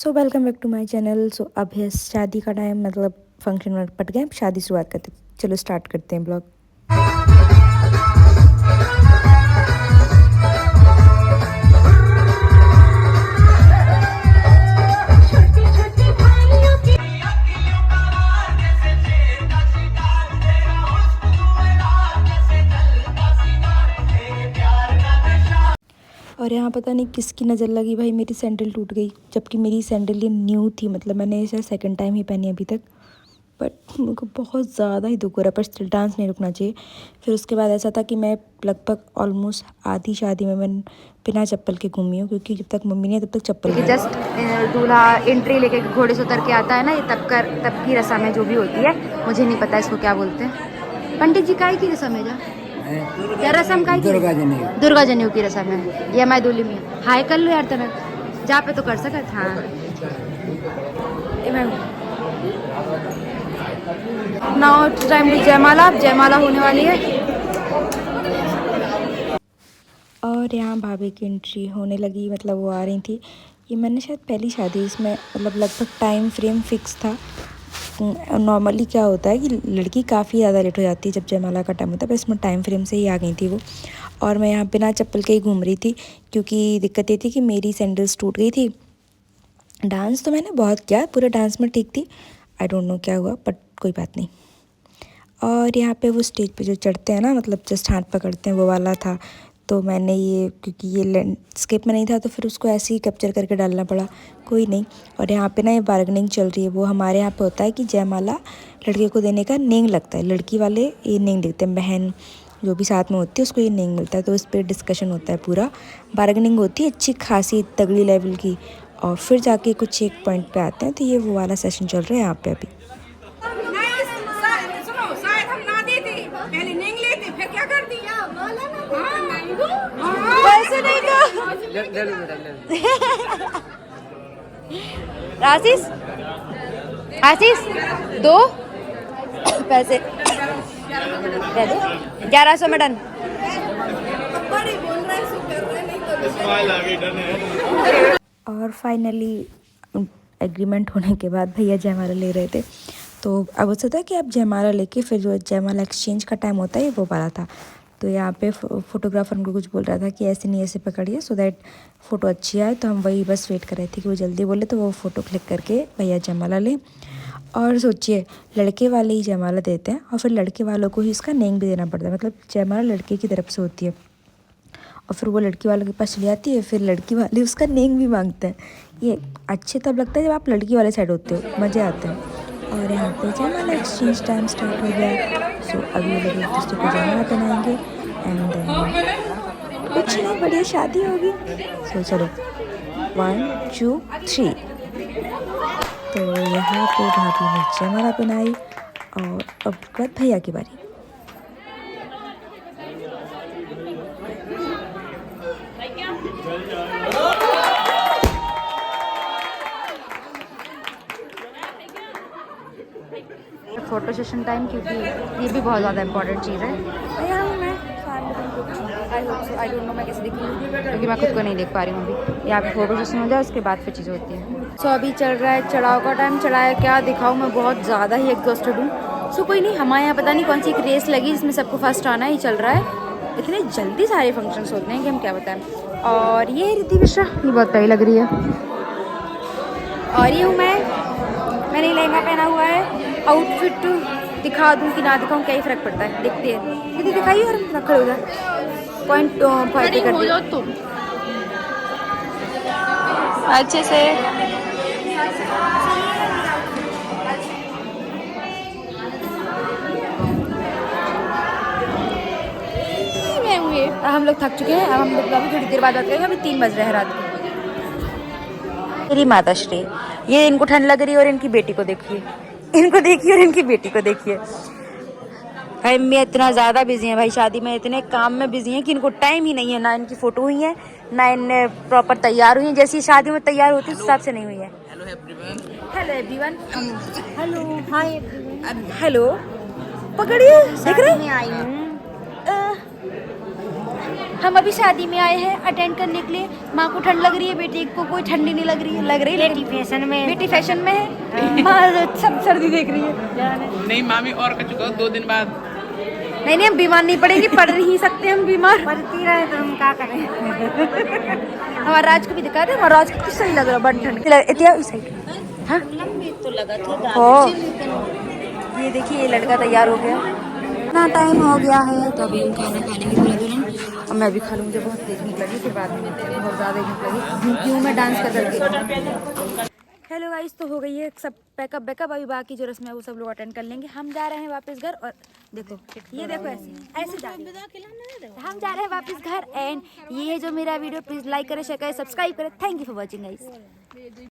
So welcome back to my channel. So अब है शादी का टाइम, मतलब फंक्शन पट गए, अब शादी शुरुआत करते हैं। चलो स्टार्ट करते हैं ब्लॉग। और यहाँ पता नहीं किसकी नज़र लगी भाई, मेरी सैंडल टूट गई, जबकि मेरी सैंडल ये न्यू थी, मतलब मैंने इसे सेकंड टाइम ही पहनी अभी तक। बट मेरे को बहुत ज़्यादा ही दुख हो रहा है, पर स्टिल डांस नहीं रुकना चाहिए। फिर उसके बाद ऐसा था कि मैं लगभग ऑलमोस्ट आधी शादी में मैं बिना चप्पल के घूमी हूँ, क्योंकि जब तक मम्मी नहीं तब तक चप्पल नहीं। जस्ट दूल्हा एंट्री लेके घोड़े से उतर के आता है ना, ये तब की रस्म है जो भी होती है, मुझे नहीं पता इसको क्या बोलते हैं। पंडित जी काय की रस्म है क्या रस्म का दुर्गा जनेऊ की रस्म है। ये हमारी दूल्ही में हाय कर लो यार, तेरा जहाँ पे तो कर सकत। हाँ नाउ इट्स टाइम टू जयमाला। अब जयमाला होने वाली है और यहाँ भाभी की एंट्री होने लगी, मतलब वो आ रही थी। ये मैंने शायद पहली शादी, इसमें मतलब लगभग टाइम फ्रेम फिक्स था। नॉर्मली क्या होता है कि लड़की काफ़ी ज़्यादा लेट हो जाती है जब जयमाला का टाइम होता है, पर इसमें टाइम फ्रेम से ही आ गई थी वो। और मैं यहाँ बिना चप्पल के ही घूम रही थी, क्योंकि दिक्कत ये थी कि मेरी सैंडल्स टूट गई थी। डांस तो मैंने बहुत किया, पूरे डांस में ठीक थी। आई डोंट नो क्या हुआ, बट कोई बात नहीं। और यहाँ पे वो स्टेज पे जो चढ़ते हैं ना, मतलब जस्ट हाथ पकड़ते हैं, वो वाला था। तो मैंने ये, क्योंकि ये लैंडस्केप में नहीं था, तो फिर उसको ऐसे ही कैप्चर करके डालना पड़ा। कोई नहीं। और यहाँ पे ना ये बार्गेनिंग चल रही है। वो हमारे यहाँ पे होता है कि जयमाला लड़के को देने का नेंग लगता है, लड़की वाले ये नेंग देते हैं, बहन जो भी साथ में होती है उसको ये नेंग मिलता है। तो इस पर डिस्कशन होता है, पूरा बार्गेनिंग होती है अच्छी खासी तगड़ी लेवल की। और फिर जाके कुछ एक पॉइंट पे आते हैं। तो ये वो वाला सेशन चल रहा है यहाँ पे अभी। पहले नहीं लेते फिर क्या कर दी? पैसे नहीं तो आशीष आशीष दो पैसे दे दो। 1100 में डन। और फाइनली एग्रीमेंट होने के बाद भैया जयमाला ले रहे थे। तो अब होता था कि अब जयमाला लेके फिर जो जयमाला एक्सचेंज का टाइम होता है वो वाला था। तो यहाँ पे फोटोग्राफर उनको कुछ बोल रहा था कि ऐसे नहीं ऐसे पकड़िए, सो दैट फ़ोटो अच्छी आए। तो हम वही बस वेट कर रहे थे कि वो जल्दी बोले तो वो फ़ोटो क्लिक करके भैया जयमाला लें। और सोचिए, लड़के वाले ही जयमाला देते हैं और फिर लड़के वालों को ही इसका नेंग भी देना पड़ता है, मतलब जयमाला लड़के की तरफ से होती है और फिर वो लड़की वालों के पास चली जाती है, फिर लड़की वाले उसका नेंग भी मांगते हैं। ये अच्छे तब लगता है जब आप लड़की वाले साइड होते हो, मज़े आते हैं। और यहाँ पे जयमाला एक्सचेंज टाइम स्टार्ट हो गया। सो अभी लोग एक दूसरे को जयमाला पहनाएंगे एंड देन कुछ नहीं, बढ़िया शादी होगी। सो चलो 1 2 3। तो यहाँ पे भाभी ने जयमाला पहनाई और अब बाद भैया की बारी। फोटो सेशन टाइम, क्योंकि ये भी बहुत ज़्यादा इंपॉर्टेंट चीज़ है। आई डोंट नो मैं कैसे दिखूँगी, क्योंकि मैं खुद को नहीं देख पा रही हूँ अभी। यहाँ पे फोटो सेशन हो जाए उसके बाद फिर चीज़ होती है। सो अभी चल रहा है चढ़ाव का टाइम। चढ़ाया क्या दिखाऊँ, मैं बहुत ज़्यादा ही एग्जॉस्टेड हूँ। सो कोई नहीं, हमारे यहाँ पता नहीं कौन सी एक रेस लगी जिसमें सबको फर्स्ट आना ही चल रहा है। इतने जल्दी सारे फंक्शंस होते हैं कि हम क्या बताएं। और ये रिद्धि मिश्रा, ये बहुत प्यारी लग रही है। और ये हूँ मैंने लहंगा पहना हुआ है। आउटफिट दिखा दूँ कि ना दिखाऊँ, क्या ही फ़र्क पड़ता है, देखते हैं। दीदी दिखाइए और रखा होगा पॉइंट फाइव कर दिया तुम अच्छे से। हम लोग थक चुके हैं, अब हम लोग अभी थोड़ी देर बाद आते हैं। अभी 3 बज रहे हैं रात को। मेरी माता श्री, ये इनको ठंड लग रही है और इनकी बेटी को देखिए, इनको देखिए और इनकी बेटी को देखिए। भाई मैं इतना ज़्यादा बिजी हैं भाई, शादी में इतने काम में बिजी हैं कि इनको टाइम ही नहीं है। ना इनकी फ़ोटो हुई है, ना इनने प्रॉपर तैयार हुई हैं। जैसी शादी में तैयार होती है उस हिसाब से नहीं हुई है। Hello everyone. Hello hi hello, पकड़िए, देख रहे हैं। हम अभी शादी में आए हैं अटेंड करने के लिए। माँ को ठंड लग रही है, बेटी को कोई ठंडी नहीं लग रही है। बेटी फैशन में, बेटी फैशन में है। माँ सब सर्दी देख रही है। नहीं मामी और कचु को 2 दिन बाद। नहीं हम बीमार नहीं पड़ेंगे, पड़ नहीं सकते हम बीमार। पड़ती रहे तो हम क्या करें। हमारा राज को भी दिखा दे, हमारा राज को सही लग रहा है, बड़ी ठंड इतना इस साइड। हाँ तो लगा था ओ ये देखिए ये लड़का तैयार हो गया। इतना टाइम हो गया है तो अभी हम खाना खाने की थोड़ा दूर। अब मैं भी खा लूँ, मुझे बहुत तेज भूख लगी, फिर बाद में बहुत ज़्यादा भूख लगी क्यों मैं डांस कर करके। हेलो गाइस, तो हो गई है सब पैकअप बैकअप। अभी बाकी जो रस्म है वो सब लोग अटेंड कर लेंगे। हम जा रहे हैं वापस घर। और देखो ये देखो ऐसे जा रहे हैं। हम जा रहे हैं वापस घर। एंड ये है जो मेरा वीडियो, प्लीज लाइक करें, शेयर करें, सब्सक्राइब करें। Thank you for watching guys.